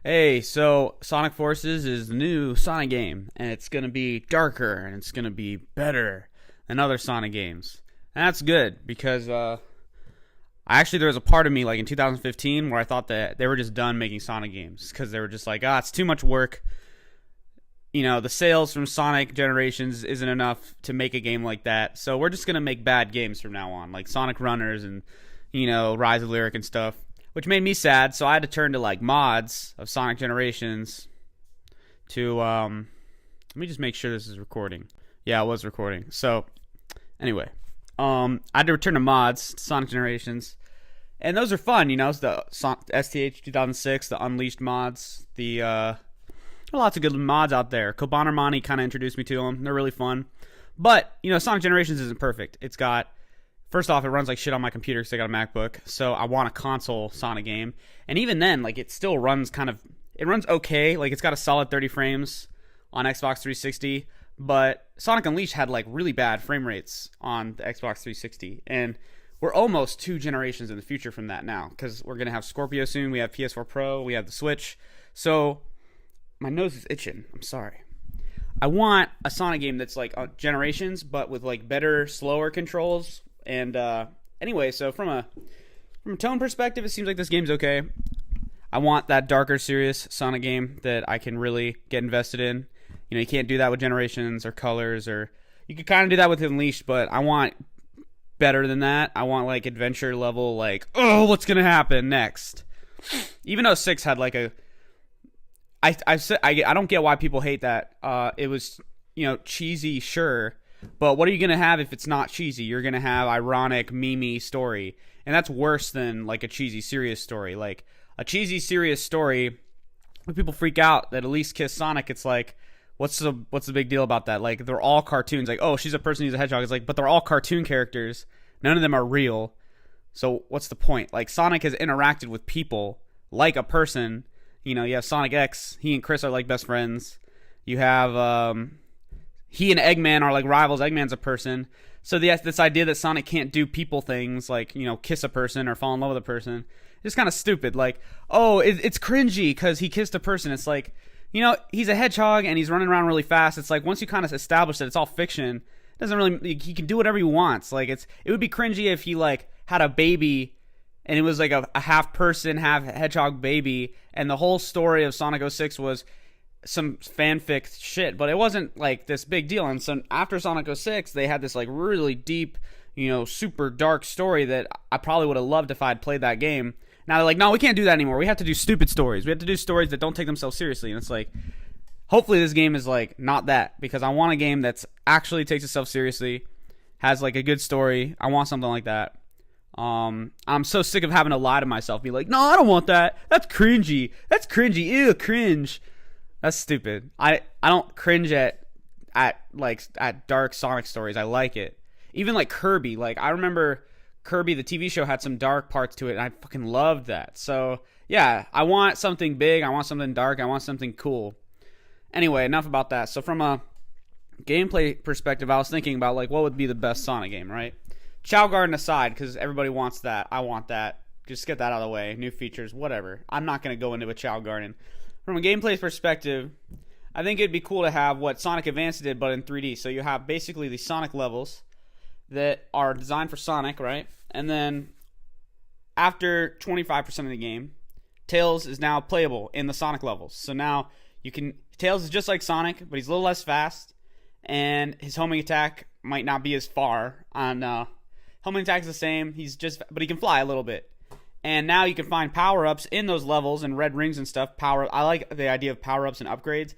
Hey, so Sonic Forces is the new Sonic game, and it's gonna be darker and it's gonna be better than other Sonic games. And that's good because there was a part of me like in 2015 where I thought that they were just done making Sonic games because they were just like, it's too much work. The sales from Sonic Generations isn't enough to make a game like that, so we're just gonna make bad games from now on, like Sonic Runners and Rise of Lyric and stuff, which made me sad. So I had to turn to like mods of Sonic Generations to let me just make sure this is recording. Yeah, it was recording. So anyway, I had to return to mods to Sonic Generations, and those are fun. It's the STH 2006, the Unleashed mods. There are lots of good mods out there. Kobanemani kind of introduced me to them. They're really fun. But Sonic Generations isn't perfect. It's got, first off, it runs like shit on my computer because I got a MacBook, so I want a console Sonic game. And even then, like, it still runs it runs okay. Like, it's got a solid 30 frames on Xbox 360, but Sonic Unleashed had like really bad frame rates on the Xbox 360, and we're almost 2 generations in the future from that now because we're gonna have Scorpio soon. We have PS4 Pro, we have the Switch. So my nose is itching. I'm sorry. I want a Sonic game that's like Generations, but with like better, slower controls. And anyway, so from a tone perspective, it seems like this game's okay. I want that darker, serious Sonic game that I can really get invested in. You can't do that with Generations or Colors, or you could kind of do that with Unleashed, but I want better than that. I want like adventure level, like, oh, what's gonna happen next? Even though 6 had like I don't get why people hate that. It was cheesy, sure. But what are you going to have if it's not cheesy? You're going to have ironic, memey story. And that's worse than like a cheesy, serious story. Like a cheesy, serious story, when people freak out that Elise kissed Sonic, it's like, what's the big deal about that? Like, they're all cartoons. Like, oh, she's a person who's a hedgehog. It's like, but they're all cartoon characters. None of them are real. So what's the point? Like, Sonic has interacted with people like a person. You have Sonic X. He and Chris are like best friends. You have he and Eggman are like rivals. Eggman's a person. So this idea that Sonic can't do people things like, kiss a person or fall in love with a person, it's kind of stupid. Like, oh, it's cringy because he kissed a person. It's like, he's a hedgehog and he's running around really fast. It's like once you kind of establish that it's all fiction, it doesn't really, he can do whatever he wants. Like it would be cringy if he like had a baby and it was like a half person, half hedgehog baby, and the whole story of Sonic 06 was some fanfic shit, but it wasn't like this big deal. And so after Sonic 06, they had this like really deep, super dark story that I probably would have loved if I had played that game. Now they're like, no, we can't do that anymore. We have to do stupid stories. We have to do stories that don't take themselves seriously. And it's like, hopefully this game is like not that, because I want a game that's actually takes itself seriously, has like a good story. I want something like that. I'm so sick of having to lie to myself, be like, no, I don't want that. That's cringy. Ew, cringe. That's stupid. I don't cringe at dark Sonic stories. I like it. Even like Kirby. Like, I remember Kirby, the TV show, had some dark parts to it, and I fucking loved that. So yeah, I want something big. I want something dark. I want something cool. Anyway, enough about that. So from a gameplay perspective, I was thinking about like what would be the best Sonic game, right? Chao Garden aside, because everybody wants that. I want that. Just get that out of the way. New features, whatever. I'm not going to go into a Chao Garden. From a gameplay perspective, I think it'd be cool to have what Sonic Advance did, but in 3D. So you have basically the Sonic levels that are designed for Sonic, right? And then after 25% of the game, Tails is now playable in the Sonic levels. So now Tails is just like Sonic, but he's a little less fast, and his homing attack might not be as far on. Homing attack is the same. But he can fly a little bit. And now you can find power-ups in those levels and red rings and stuff. I like the idea of power-ups and upgrades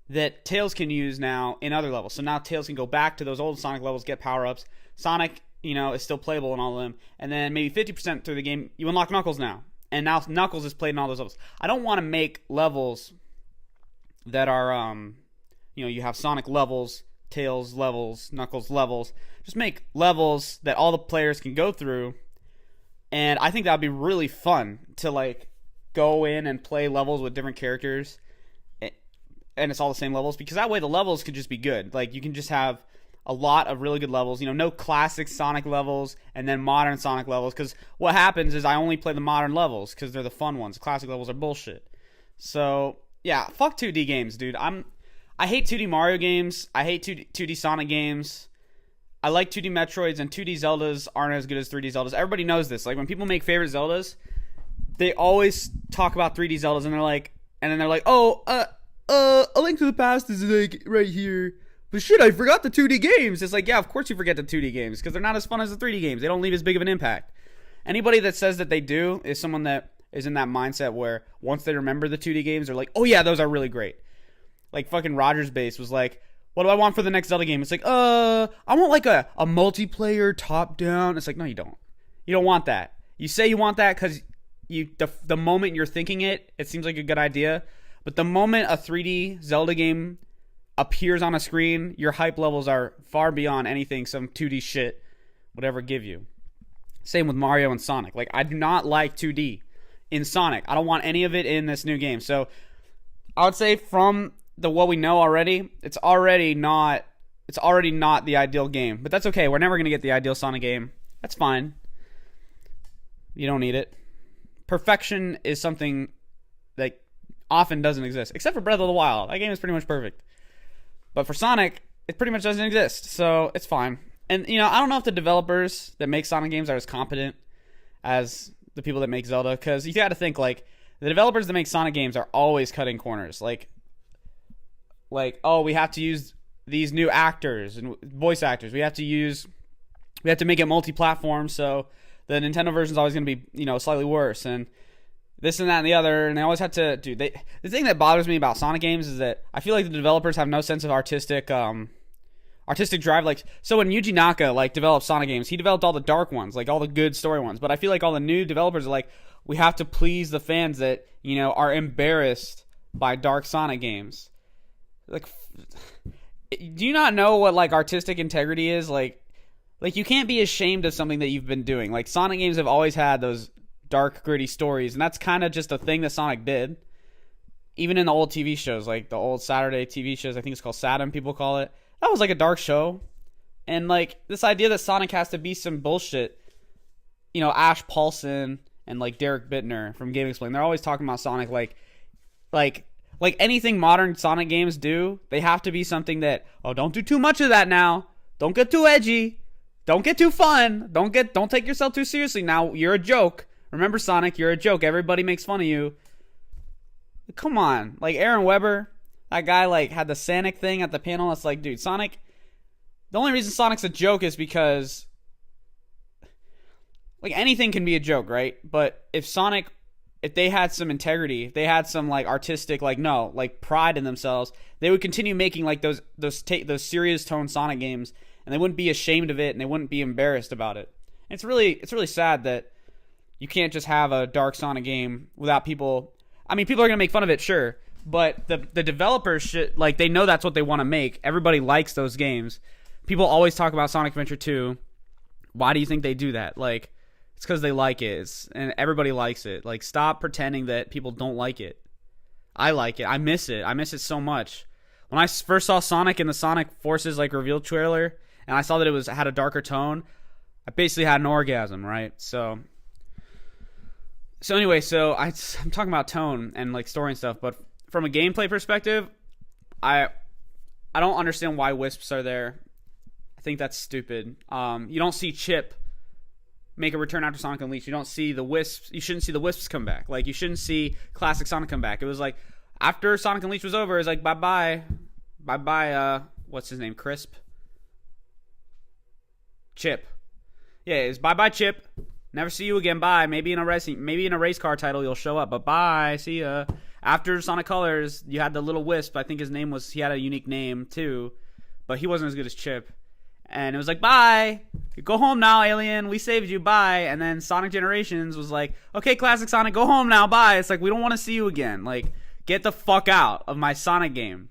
that Tails can use now in other levels. So now Tails can go back to those old Sonic levels, get power-ups. Sonic, is still playable in all of them. And then maybe 50% through the game, you unlock Knuckles now. And now Knuckles is played in all those levels. I don't want to make levels that are, you have Sonic levels, Tails levels, Knuckles levels. Just make levels that all the players can go through. And I think that would be really fun to like go in and play levels with different characters, and it's all the same levels, because that way the levels could just be good. Like, you can just have a lot of really good levels. No classic Sonic levels and then modern Sonic levels, because what happens is I only play the modern levels because they're the fun ones. The classic levels are bullshit. So yeah, fuck 2D games, dude. I hate 2D Mario games. I hate 2D Sonic games. I like 2D Metroids, and 2D Zeldas aren't as good as 3D Zeldas. Everybody knows this. Like when people make favorite Zeldas, they always talk about 3D Zeldas, and then they're like, oh, A Link to the Past is like right here. But shit, I forgot the 2D games. It's like, yeah, of course you forget the 2D games because they're not as fun as the 3D games. They don't leave as big of an impact. Anybody that says that they do is someone that is in that mindset where once they remember the 2D games, they're like, oh yeah, those are really great. Like fucking Rogers Base was like, what do I want for the next Zelda game? It's like, I want like a multiplayer top down. It's like, no, you don't. You don't want that. You say you want that because the moment you're thinking it seems like a good idea. But the moment a 3D Zelda game appears on a screen, your hype levels are far beyond anything some 2D shit would ever give you. Same with Mario and Sonic. Like, I do not like 2D in Sonic. I don't want any of it in this new game. So I would say from what we know already, it's already not the ideal game. But that's okay. We're never going to get the ideal Sonic game. That's fine. You don't need it. Perfection is something that often doesn't exist, except for Breath of the Wild. That game is pretty much perfect. But for Sonic, it pretty much doesn't exist, so it's fine. And, you know, I don't know if the developers that make Sonic games are as competent as the people that make Zelda, because you got to think, like, the developers that make Sonic games are always cutting corners. Like, oh, we have to use these new actors and voice actors. We have to make it multi-platform, so the Nintendo version is always going to be, you know, slightly worse, and this and that and the other, and they always have to do. The thing that bothers me about Sonic games is that I feel like the developers have no sense of artistic drive. Like, so when Yuji Naka developed Sonic games, he developed all the dark ones, like all the good story ones. But I feel like all the new developers are like, we have to please the fans that, you know, are embarrassed by dark Sonic games. Like, do you not know what artistic integrity is? Like you can't be ashamed of something that you've been doing. Like, Sonic games have always had those dark, gritty stories, and that's kind of just a thing that Sonic did. Even in the old TV shows, like the old Saturday TV shows, I think it's called Saturn, people call it. That was like a dark show. And this idea that Sonic has to be some bullshit, you know, Ash Paulson and Derek Bittner from Game Explain, they're always talking about Sonic like anything modern Sonic games do, they have to be something that, oh, don't do too much of that now. Don't get too edgy. Don't get too fun. Don't take yourself too seriously. Now, you're a joke. Remember, Sonic, you're a joke. Everybody makes fun of you. Come on. Aaron Weber, that guy, had the Sonic thing at the panel. It's like, dude, Sonic... The only reason Sonic's a joke is because... anything can be a joke, right? But if they had some integrity, if they had some, artistic, pride in themselves, they would continue making, those serious tone Sonic games, and they wouldn't be ashamed of it, and they wouldn't be embarrassed about it. And it's really sad that you can't just have a dark Sonic game without people... I mean, people are going to make fun of it, sure. But the developers should... they know that's what they want to make. Everybody likes those games. People always talk about Sonic Adventure 2. Why do you think they do that? It's because they like it. And everybody likes it. Stop pretending that people don't like it. I like it. I miss it. I miss it so much. When I first saw Sonic in the Sonic Forces, reveal trailer, and I saw that it had a darker tone, I basically had an orgasm, right? So anyway, I'm talking about tone and story and stuff, but from a gameplay perspective, I don't understand why wisps are there. I think that's stupid. You don't see Chip make a return after Sonic Unleashed. You don't see the wisps. You shouldn't see the wisps come back. You shouldn't see classic Sonic come back. It was after Sonic Unleashed was over, it's bye bye. What's his name? Crisp. Chip. Yeah, it's bye bye Chip. Never see you again. Bye. Maybe in a race car title you'll show up, but bye. See ya. After Sonic Colors, you had the little wisp. I think he had a unique name too, but he wasn't as good as Chip. And it was bye. Go home now, alien. We saved you. Bye. And then Sonic Generations was okay, classic Sonic, go home now. Bye. It's we don't want to see you again. Get the fuck out of my Sonic game.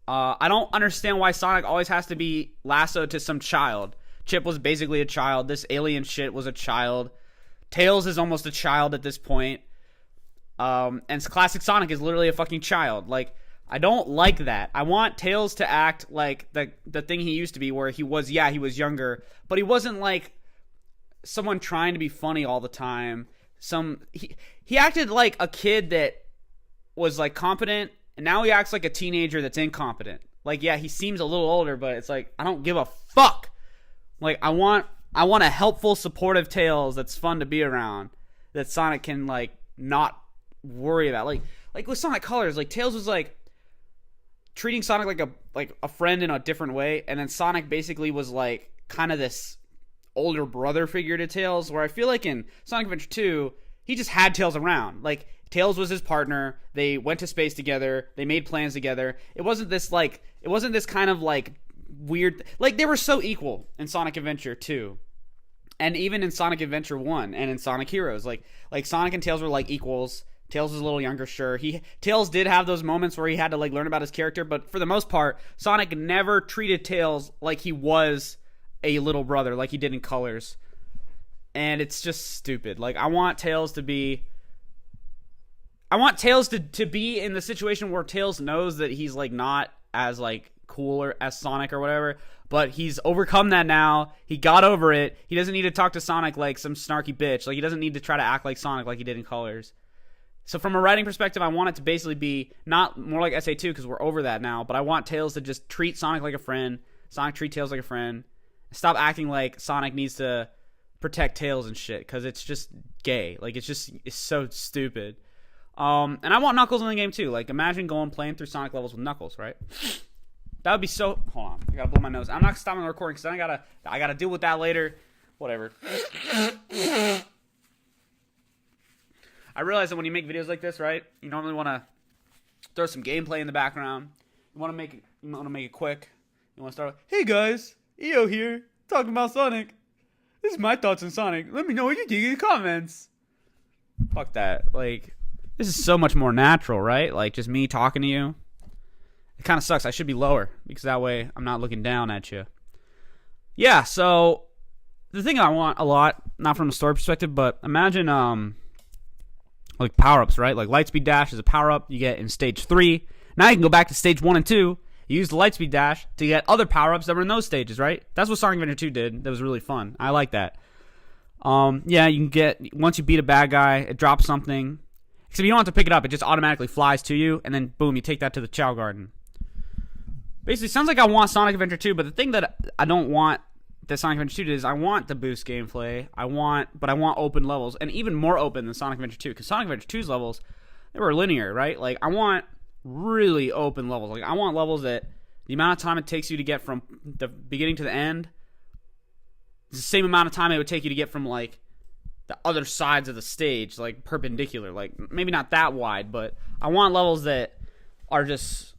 I don't understand why Sonic always has to be lassoed to some child. Chip was basically a child. This alien shit was a child. Tails is almost a child at this point. And classic Sonic is literally a fucking child. I don't like that. I want Tails to act like the thing he used to be, where he was younger, but he wasn't someone trying to be funny all the time. He acted like a kid that was like competent, and now he acts like a teenager that's incompetent. Like, yeah, he seems a little older, but it's like, I don't give a fuck. Like, I want a helpful, supportive Tails that's fun to be around, that Sonic can like not worry about. Like with Sonic Colors, like Tails was like treating Sonic like a friend in a different way, and then Sonic basically was like kind of this older brother figure to Tails, where I feel like in Sonic Adventure 2, he just had Tails around. Like, Tails was his partner. They went to space together. They made plans together. It wasn't this kind of like weird, like they were so equal in Sonic Adventure 2. And even in Sonic Adventure 1 and in Sonic Heroes, like Sonic and Tails were like equals. Tails was a little younger, sure. Tails did have those moments where he had to like learn about his character, but for the most part, Sonic never treated Tails like he was a little brother, like he did in Colors. And it's just stupid. Like, I want Tails to be in the situation where Tails knows that he's like not as like cooler as Sonic or whatever, but he's overcome that now. He got over it. He doesn't need to talk to Sonic like some snarky bitch. Like, he doesn't need to try to act like Sonic like he did in Colors. So from a writing perspective, I want it to basically be not more like SA2 because we're over that now, but I want Tails to just treat Sonic like a friend. Sonic treat Tails like a friend. Stop acting like Sonic needs to protect Tails and shit, because it's just gay. Like, it's so stupid. And I want Knuckles in the game too. Like, imagine playing through Sonic levels with Knuckles, right? That would be so... Hold on. I gotta blow my nose. I'm not stopping the recording because then I gotta deal with that later. Whatever. I realize that when you make videos like this, right, you normally want to throw some gameplay in the background. You want to make it quick. You want to start with, hey guys, EO here, talking about Sonic. This is my thoughts on Sonic. Let me know what you think in the comments. Fuck that. Like, this is so much more natural, right? Like, just me talking to you. It kind of sucks. I should be lower, because that way I'm not looking down at you. Yeah, so the thing I want a lot, not from a story perspective, but imagine like power-ups, right? Like Lightspeed Dash is a power-up you get in Stage 3. Now you can go back to Stage 1 and 2, you use the Lightspeed Dash to get other power-ups that were in those stages, right? That's what Sonic Adventure 2 did. That was really fun. I like that. Yeah, you can get, once you beat a bad guy, it drops something. Except you don't have to pick it up. It just automatically flies to you, and then boom, you take that to the Chow Garden. Basically, sounds like I want Sonic Adventure 2, but the thing that I don't want that Sonic Adventure 2 did is I want the boost gameplay. But I want open levels, and even more open than Sonic Adventure 2, because Sonic Adventure 2's levels, they were linear, right? Like, I want really open levels. Like, I want levels that the amount of time it takes you to get from the beginning to the end is the same amount of time it would take you to get from, like, the other sides of the stage, like, perpendicular. Like, maybe not that wide, but I want levels that are just,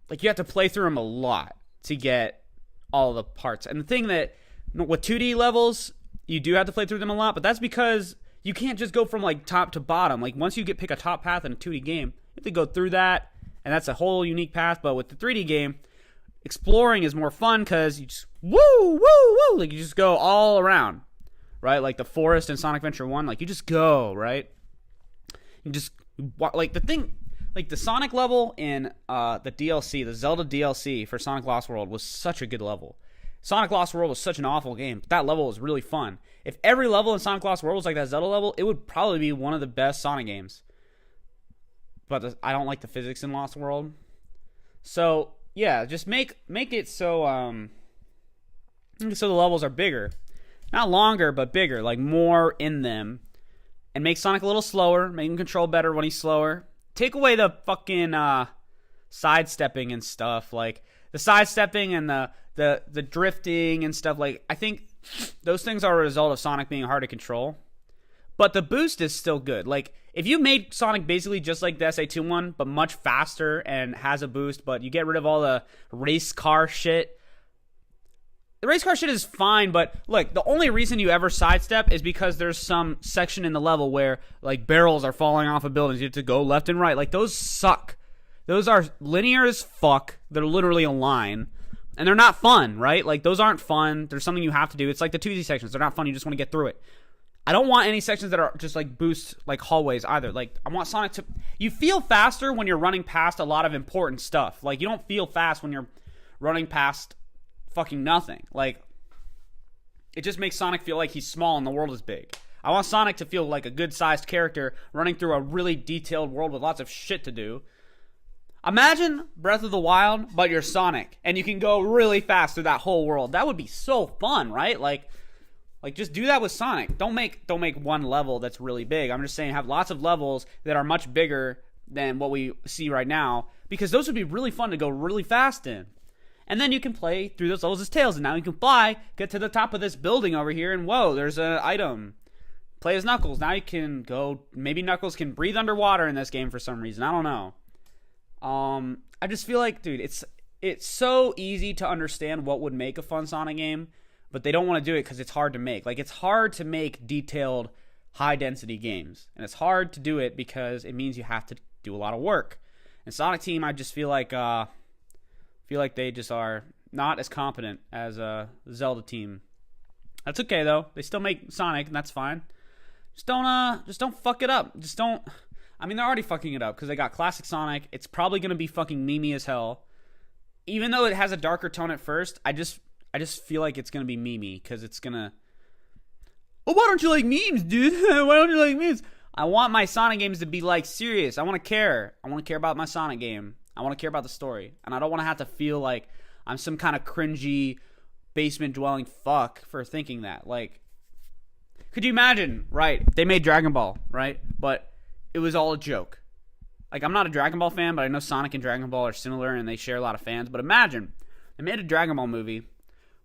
like, you have to play through them a lot to get all the parts. And the thing that, with 2D levels, you do have to play through them a lot, but that's because you can't just go from, like, top to bottom. Like, once you pick a top path in a 2D game, you have to go through that, and that's a whole unique path. But with the 3D game, exploring is more fun because you just, like, you just go all around, right? Like the forest in Sonic Adventure 1, like, you just go, right? You just, like, the thing, like, the Sonic level in the DLC, the Zelda DLC for Sonic Lost World was such a good level. Sonic Lost World was such an awful game, but that level was really fun. If every level in Sonic Lost World was like that Zelda level, it would probably be one of the best Sonic games. But I don't like the physics in Lost World. So, yeah, just make it so the levels are bigger. Not longer, but bigger, like more in them. And make Sonic a little slower, make him control better when he's slower. Take away the fucking sidestepping and stuff. Like, the sidestepping and the drifting and stuff. Like, I think those things are a result of Sonic being hard to control. But the boost is still good. Like, if you made Sonic basically just like the SA2 one, but much faster and has a boost, but you get rid of all the race car shit. The race car shit is fine, but look, the only reason you ever sidestep is because there's some section in the level where, like, barrels are falling off of buildings. You have to go left and right. Like, those suck. Those are linear as fuck. They're literally a line. And they're not fun, right? Like, those aren't fun. There's something you have to do. It's like the 2D sections. They're not fun. You just want to get through it. I don't want any sections that are just, like, boost, like, hallways either. Like, I want Sonic to... You feel faster when you're running past a lot of important stuff. Like, you don't feel fast when you're running past fucking nothing. Like, it just makes Sonic feel like he's small and the world is big. I want Sonic to feel like a good-sized character running through a really detailed world with lots of shit to do. Imagine Breath of the Wild, but you're Sonic, and you can go really fast through that whole world. That would be so fun, right? Like just do that with Sonic. Don't make one level that's really big. I'm just saying have lots of levels that are much bigger than what we see right now, because those would be really fun to go really fast in. And then you can play through those levels as Tails, and now you can fly, get to the top of this building over here, and whoa, there's an item. Play as Knuckles. Now you can go, maybe Knuckles can breathe underwater in this game for some reason. I don't know. I just feel like, dude, it's so easy to understand what would make a fun Sonic game, but they don't want to do it because it's hard to make. Like, it's hard to make detailed, high-density games, and it's hard to do it because it means you have to do a lot of work. And Sonic Team, I just feel like they just are not as competent as a Zelda team. That's okay though. They still make Sonic, and that's fine. Just don't fuck it up. Just don't. I mean, they're already fucking it up because they got classic Sonic. It's probably gonna be fucking memey as hell. Even though it has a darker tone at first, I just feel like it's gonna be memey because it's gonna. Oh, why don't you like memes, dude? Why don't you like memes? I want my Sonic games to be like serious. I want to care. I want to care about my Sonic game. I want to care about the story, and I don't want to have to feel like I'm some kind of cringy basement dwelling fuck for thinking that. Like, could you imagine? Right, they made Dragon Ball, right? But it was all a joke. Like, I'm not a Dragon Ball fan, but I know Sonic and Dragon Ball are similar and they share a lot of fans. But imagine they made a Dragon Ball movie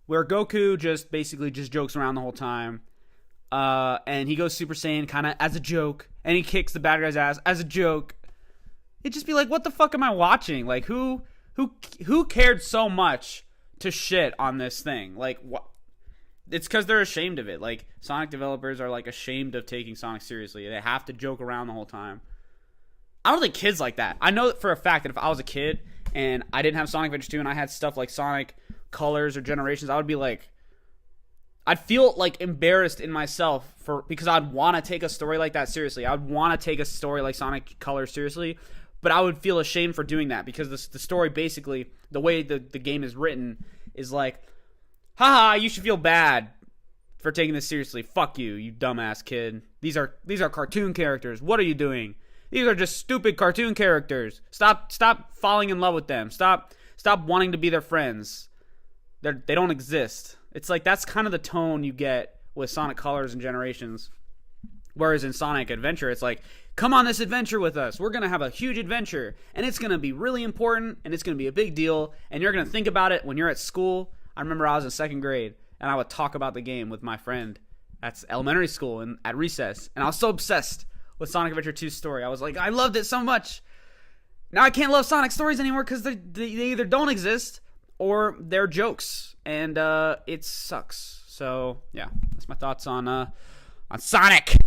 where Goku just basically just jokes around the whole time, and he goes Super Saiyan kind of as a joke, and he kicks the bad guy's ass as a joke. It'd just be like, what the fuck am I watching? Like, who cared so much to shit on this thing? Like, what? It's because they're ashamed of it. Like, Sonic developers are like ashamed of taking Sonic seriously. They have to joke around the whole time. I don't think kids like that. I know for a fact that if I was a kid and I didn't have Sonic Adventure 2 and I had stuff like Sonic Colors or Generations, I would be like, I'd feel like embarrassed in myself because I'd want to take a story like that seriously. I'd want to take a story like Sonic Colors seriously, but I would feel ashamed for doing that because the story basically, the way the game is written is like, haha, you should feel bad for taking this seriously. Fuck you, you dumbass kid. These are cartoon characters. What are you doing? These are just stupid cartoon characters. Stop falling in love with them. Stop wanting to be their friends. They don't exist. It's like that's kind of the tone you get with Sonic Colors and Generations. Whereas in Sonic Adventure, it's like, come on this adventure with us. We're going to have a huge adventure, and it's going to be really important, and it's going to be a big deal, and you're going to think about it when you're at school. I remember I was in second grade, and I would talk about the game with my friend at elementary school and at recess, and I was so obsessed with Sonic Adventure 2's story. I was like, I loved it so much. Now I can't love Sonic stories anymore because they either don't exist or they're jokes, and it sucks. So, yeah, that's my thoughts on Sonic.